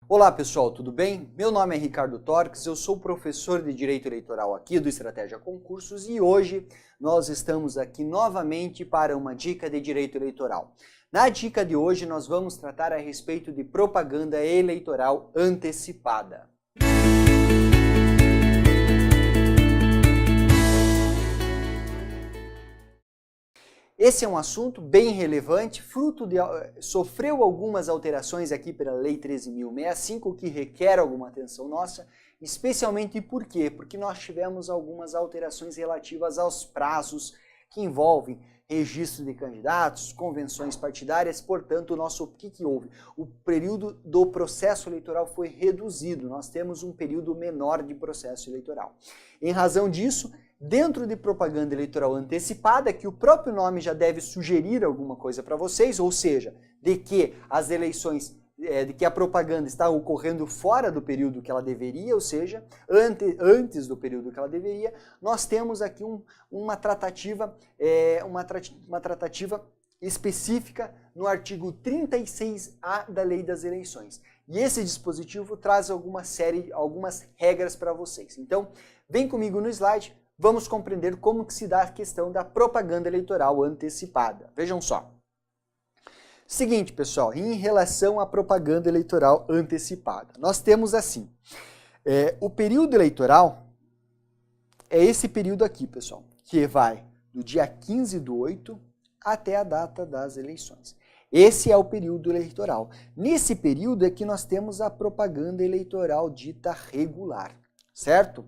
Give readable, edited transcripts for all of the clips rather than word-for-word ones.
Olá pessoal, tudo bem? Meu nome é Ricardo Torques, eu sou professor de Direito Eleitoral aqui do Estratégia Concursos e hoje nós estamos aqui novamente para uma dica de Direito Eleitoral. Na dica de hoje nós vamos tratar a respeito de propaganda eleitoral antecipada. Esse é um assunto bem relevante, sofreu algumas alterações aqui pela Lei 13.065, que requer alguma atenção nossa, especialmente por quê? Porque nós tivemos algumas alterações relativas aos prazos que envolvem registro de candidatos, convenções partidárias, portanto, o que houve? O período do processo eleitoral foi reduzido, nós temos um período menor de processo eleitoral. Em razão disso, dentro de propaganda eleitoral antecipada, que o próprio nome já deve sugerir alguma coisa para vocês, ou seja, de que as eleições, de que a propaganda está ocorrendo fora do período que ela deveria, ou seja, antes do período que ela deveria, nós temos aqui uma tratativa específica no artigo 36A da Lei das Eleições. E esse dispositivo traz algumas regras para vocês. Então, vem comigo no slide. Vamos compreender como que se dá a questão da propaganda eleitoral antecipada. Vejam só. Seguinte, pessoal, em relação à propaganda eleitoral antecipada, nós temos assim, o período eleitoral é esse período aqui, pessoal, que vai do dia 15/8 até a data das eleições. Esse é o período eleitoral. Nesse período é que nós temos a propaganda eleitoral dita regular, certo?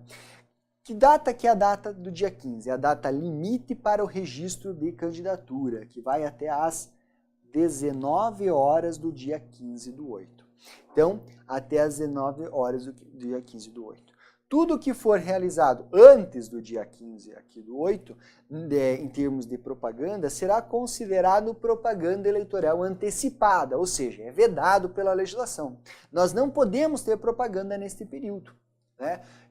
Que data que é a data do dia 15? É a data limite para o registro de candidatura, que vai até às 19 horas do dia 15/8. Então, até às 19 horas do dia 15/8. Tudo que for realizado antes do dia 15 aqui do 8, em termos de propaganda, será considerado propaganda eleitoral antecipada, ou seja, é vedado pela legislação. Nós não podemos ter propaganda neste período.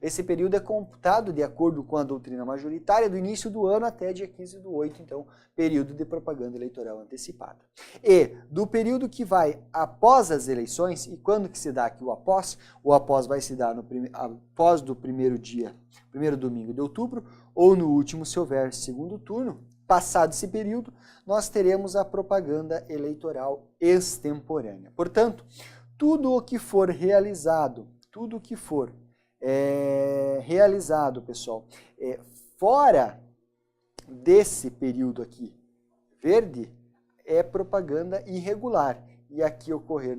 Esse período é computado de acordo com a doutrina majoritária do início do ano até dia 15/8, então, período de propaganda eleitoral antecipada. E do período que vai após as eleições, e quando que se dá aqui o após? O após vai se dar após do primeiro domingo de outubro, ou no último, se houver segundo turno. Passado esse período, nós teremos a propaganda eleitoral extemporânea. Portanto, tudo o que for realizado, pessoal, fora desse período aqui, verde, é propaganda irregular. E aqui ocorrer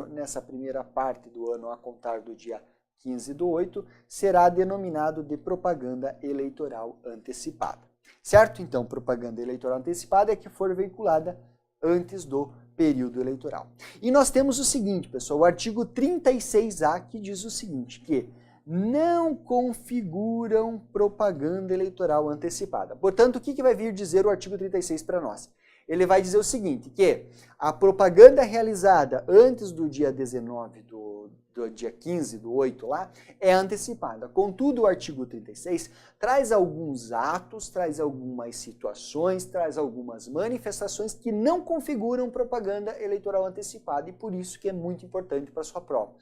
nessa primeira parte do ano, a contar do dia 15/8, será denominado de propaganda eleitoral antecipada. Certo? Então, propaganda eleitoral antecipada é que for veiculada antes do período eleitoral. E nós temos o seguinte, pessoal, o artigo 36A, que diz o seguinte, que não configuram propaganda eleitoral antecipada. Portanto, o que vai vir dizer o artigo 36 para nós? Ele vai dizer o seguinte, que a propaganda realizada antes do dia 19 do dia 15/8 lá, é antecipada. Contudo, o artigo 36 traz alguns atos, traz algumas situações, traz algumas manifestações que não configuram propaganda eleitoral antecipada e por isso que é muito importante para a sua prova.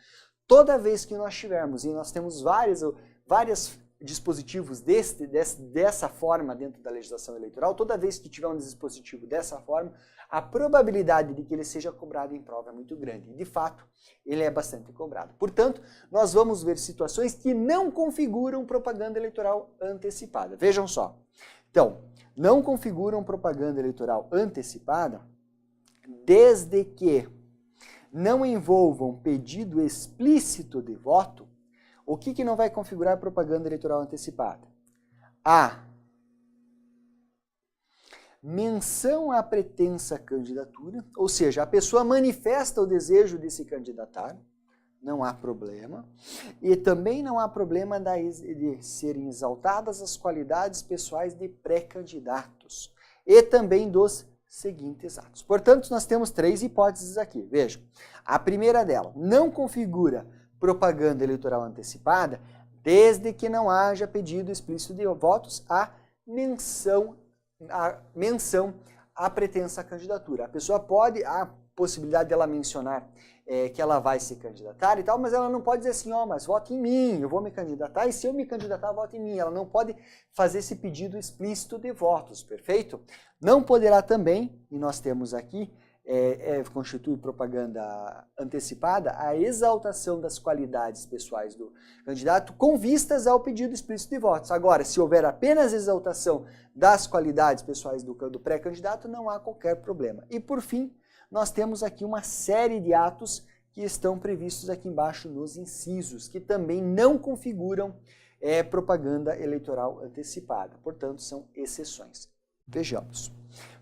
Toda vez que nós tivermos, e nós temos vários dispositivos dessa forma dentro da legislação eleitoral, toda vez que tiver um dispositivo dessa forma, a probabilidade de que ele seja cobrado em prova é muito grande. E, de fato, ele é bastante cobrado. Portanto, nós vamos ver situações que não configuram propaganda eleitoral antecipada. Vejam só. Então, não configuram propaganda eleitoral antecipada desde que não envolvam pedido explícito de voto. O que não vai configurar propaganda eleitoral antecipada? A. Menção à pretensa candidatura, ou seja, a pessoa manifesta o desejo de se candidatar, não há problema. E também não há problema de serem exaltadas as qualidades pessoais de pré-candidatos. E também dos seguintes atos. Portanto, nós temos 3 hipóteses aqui. Vejam, a primeira dela, não configura propaganda eleitoral antecipada desde que não haja pedido explícito de votos à menção à pretensa candidatura. A pessoa pode, possibilidade dela mencionar que ela vai se candidatar e tal, mas ela não pode dizer assim, ó, mas vote em mim, eu vou me candidatar, e se eu me candidatar, vote em mim. Ela não pode fazer esse pedido explícito de votos, perfeito? Não poderá também, e nós temos aqui, constitui propaganda antecipada, a exaltação das qualidades pessoais do candidato com vistas ao pedido explícito de votos. Agora, se houver apenas exaltação das qualidades pessoais do pré-candidato, não há qualquer problema. E por fim, nós temos aqui uma série de atos que estão previstos aqui embaixo nos incisos, que também não configuram propaganda eleitoral antecipada. Portanto, são exceções. Vejamos.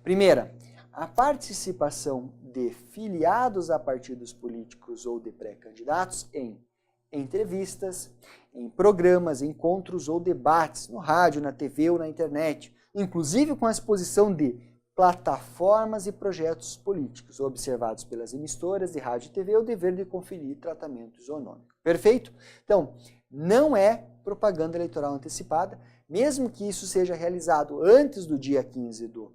Primeira, a participação de filiados a partidos políticos ou de pré-candidatos em entrevistas, em programas, encontros ou debates, no rádio, na TV ou na internet, inclusive com a exposição de plataformas e projetos políticos observados pelas emissoras de rádio e TV o dever de conferir tratamento isonômico. Perfeito? Então, não é propaganda eleitoral antecipada, mesmo que isso seja realizado antes do dia 15 do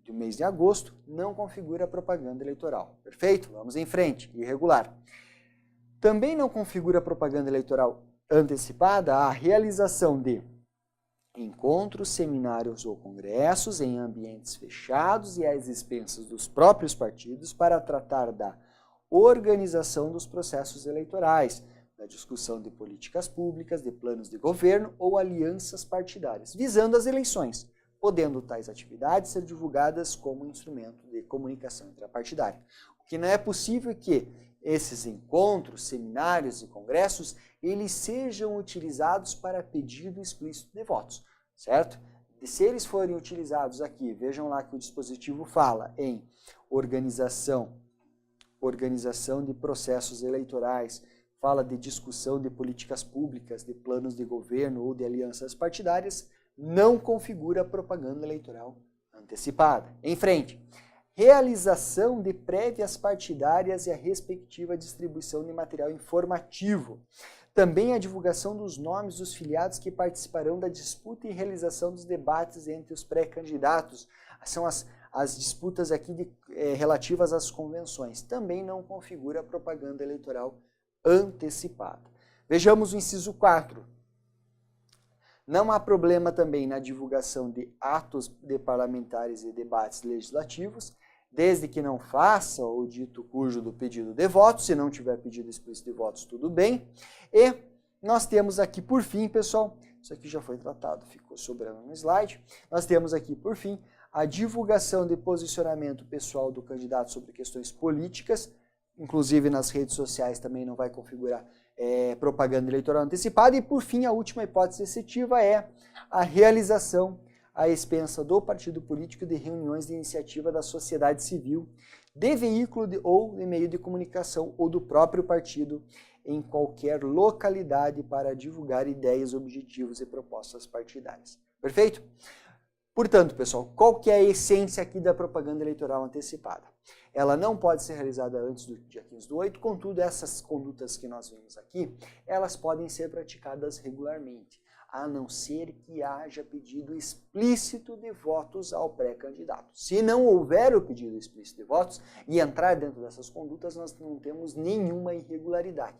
mês de agosto, não configura propaganda eleitoral. Perfeito? Vamos em frente. Irregular. Também não configura propaganda eleitoral antecipada a realização de encontros, seminários ou congressos em ambientes fechados e às expensas dos próprios partidos para tratar da organização dos processos eleitorais, da discussão de políticas públicas, de planos de governo ou alianças partidárias, visando as eleições, podendo tais atividades ser divulgadas como instrumento de comunicação intrapartidária. O que não é possível é que esses encontros, seminários e congressos, eles sejam utilizados para pedido explícito de votos, certo? E se eles forem utilizados aqui, vejam lá que o dispositivo fala em organização de processos eleitorais, fala de discussão de políticas públicas, de planos de governo ou de alianças partidárias, não configura propaganda eleitoral antecipada. Em frente. Realização de prévias partidárias e a respectiva distribuição de material informativo. Também a divulgação dos nomes dos filiados que participarão da disputa e realização dos debates entre os pré-candidatos. São as disputas aqui relativas às convenções. Também não configura propaganda eleitoral antecipada. Vejamos o inciso 4. Não há problema também na divulgação de atos de parlamentares e debates legislativos, desde que não faça o dito cujo do pedido de votos. Se não tiver pedido explícito de votos, tudo bem. E nós temos aqui, por fim, pessoal, isso aqui já foi tratado, ficou sobrando no slide. Nós temos aqui, por fim, a divulgação de posicionamento pessoal do candidato sobre questões políticas, inclusive nas redes sociais também não vai configurar propaganda eleitoral antecipada. E, por fim, a última hipótese excetiva é a realização à expensa do partido político de reuniões de iniciativa da sociedade civil, de veículo ou de meio de comunicação ou do próprio partido em qualquer localidade para divulgar ideias, objetivos e propostas partidárias. Perfeito? Portanto, pessoal, qual que é a essência aqui da propaganda eleitoral antecipada? Ela não pode ser realizada antes do dia 15/8, contudo, essas condutas que nós vimos aqui, elas podem ser praticadas regularmente, a não ser que haja pedido explícito de votos ao pré-candidato. Se não houver o pedido explícito de votos e entrar dentro dessas condutas, nós não temos nenhuma irregularidade.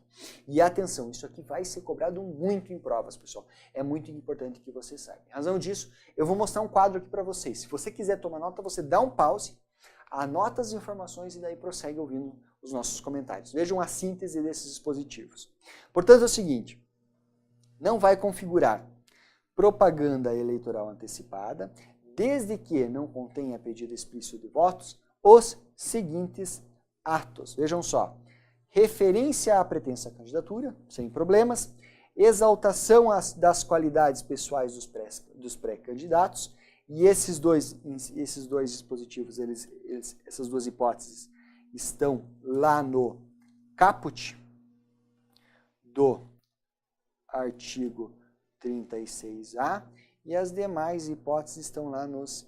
E atenção, isso aqui vai ser cobrado muito em provas, pessoal. É muito importante que vocês saibam. Em razão disso, eu vou mostrar um quadro aqui para vocês. Se você quiser tomar nota, você dá um pause, anota as informações e daí prossegue ouvindo os nossos comentários. Vejam a síntese desses dispositivos. Portanto, é o seguinte, não vai configurar propaganda eleitoral antecipada, desde que não contenha pedido explícito de votos, os seguintes atos. Vejam só, referência à pretensa candidatura, sem problemas, exaltação das qualidades pessoais dos pré-candidatos, e esses dois dispositivos, essas duas hipóteses, estão lá no caput do artigo 36A, e as demais hipóteses estão lá nos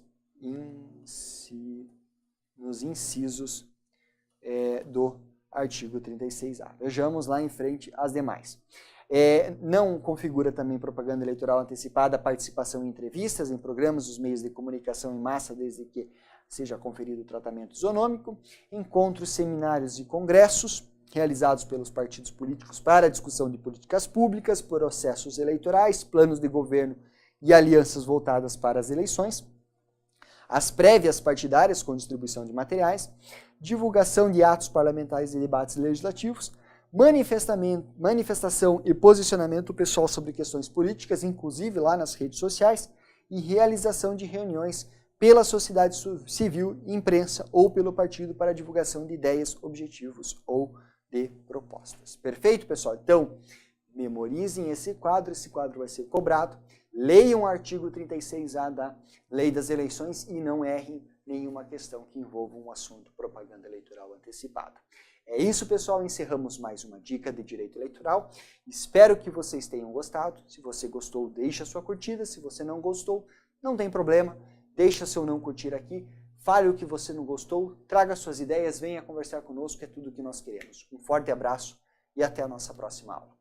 incisos do artigo 36A. Vejamos lá em frente as demais. Não configura também propaganda eleitoral antecipada a participação em entrevistas, em programas, os meios de comunicação em massa, desde que seja conferido o tratamento isonômico, encontros, seminários e congressos realizados pelos partidos políticos para a discussão de políticas públicas, processos eleitorais, planos de governo e alianças voltadas para as eleições, as prévias partidárias com distribuição de materiais, divulgação de atos parlamentares e debates legislativos, manifestação e posicionamento pessoal sobre questões políticas, inclusive lá nas redes sociais, e realização de reuniões pela sociedade civil, imprensa ou pelo partido para divulgação de ideias, objetivos ou de propostas. Perfeito, pessoal? Então, memorizem esse quadro vai ser cobrado, leiam o artigo 36A da Lei das Eleições e não errem nenhuma questão que envolva um assunto propaganda eleitoral antecipada. É isso, pessoal, encerramos mais uma dica de direito eleitoral. Espero que vocês tenham gostado. Se você gostou, deixa sua curtida. Se você não gostou, não tem problema. Deixa seu não curtir aqui. Fale o que você não gostou. Traga suas ideias. Venha conversar conosco. É tudo o que nós queremos. Um forte abraço e até a nossa próxima aula.